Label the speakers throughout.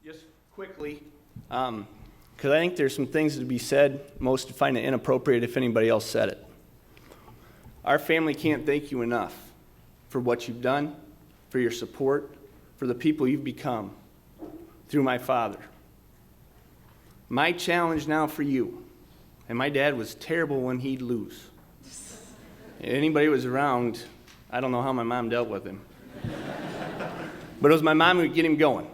Speaker 1: Just quickly, because I think there's some things to be said. Most find it inappropriate if anybody else said it. Our family can't thank you enough for what you've done, for your support, for the people you've become through my father. My challenge now for you, and my dad was terrible when he'd lose. Anybody who was around, I don't know how my mom dealt with him. But it was my mom who would get him going.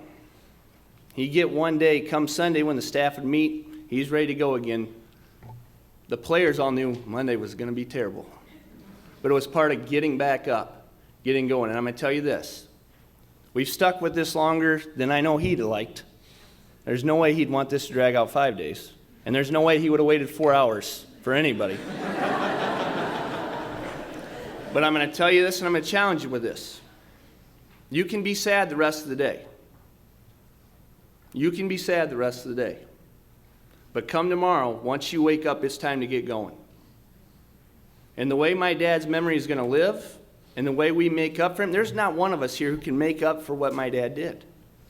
Speaker 1: He'd get one day, come Sunday when the staff would meet, he's ready to go again. The players all knew Monday was going to be terrible. But it was part of getting back up, getting going. And I'm going to tell you this. We've stuck with this longer than I know he'd have liked. There's no way he'd want this to drag out 5 days. And there's no way he would have waited 4 hours for anybody. But I'm going to tell you this, and I'm going to challenge you with this. You can be sad the rest of the day. You can be sad the rest of the day. But come tomorrow, once you wake up, it's time to get going. And the way my dad's memory is going to live, and the way we make up for him, there's not one of us here who can make up for what my dad did.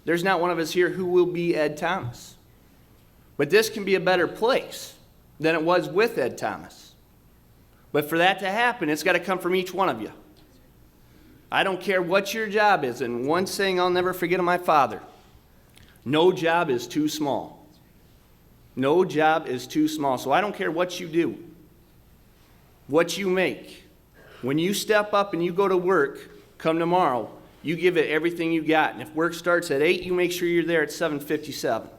Speaker 1: There's not one of us here who will be Ed Thomas. But this can be a better place than it was with Ed Thomas. But for that to happen, it's got to come from each one of you. I don't care what your job is, and one saying I'll never forget of my father, no job is too small. No job is too small. So I don't care what you do, what you make. When you step up and you go to work, come tomorrow, you give it everything you got. And if work starts at 8, you make sure you're there at 7:57.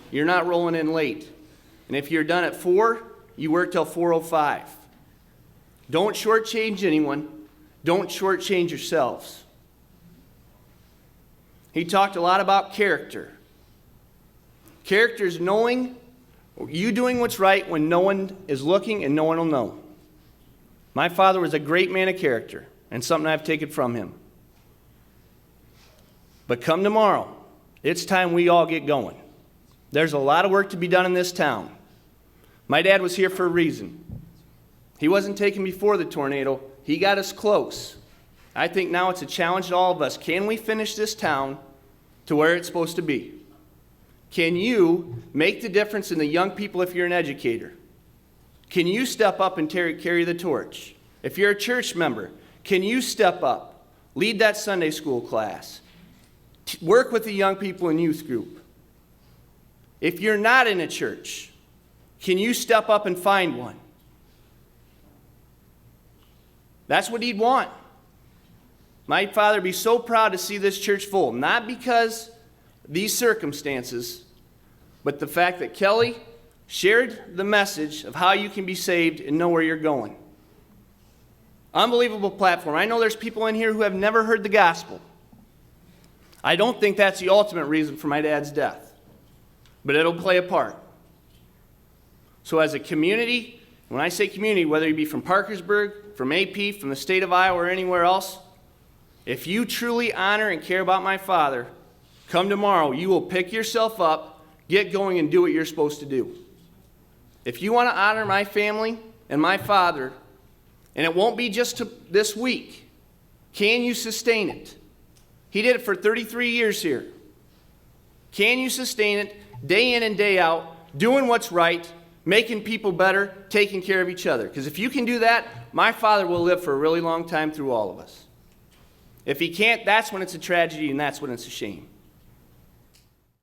Speaker 1: You're not rolling in late. And if you're done at 4, you work till 4:05. Don't shortchange anyone. Don't shortchange yourselves. He talked a lot about character. Character is knowing, you doing what's right when no one is looking and no one will know. My father was a great man of character, and something I've taken from him. But come tomorrow, it's time we all get going. There's a lot of work to be done in this town. My dad was here for a reason. He wasn't taken before the tornado. He got us close. I think now it's a challenge to all of us. Can we finish this town to where it's supposed to be? Can you make the difference in the young people if you're an educator? Can you step up and carry the torch? If you're a church member, can you step up, lead that Sunday school class, work with the young people in youth group? If you're not in a church, can you step up and find one? That's what he'd want. My father would be so proud to see this church full, not because these circumstances, but the fact that Kelly shared the message of how you can be saved and know where you're going. Unbelievable platform. I know there's people in here who have never heard the gospel. I don't think that's the ultimate reason for my dad's death, but it'll play a part. So as a community, when I say community, whether you be from Parkersburg, from AP, from the state of Iowa, or anywhere else, if you truly honor and care about my father, come tomorrow, you will pick yourself up, get going, and do what you're supposed to do. If you want to honor my family and my father, and it won't be just this week, can you sustain it? He did it for 33 years here. Can you sustain it day in and day out, doing what's right, making people better, taking care of each other? Because if you can do that, my father will live for a really long time through all of us. If he can't, that's when it's a tragedy and that's when it's a shame.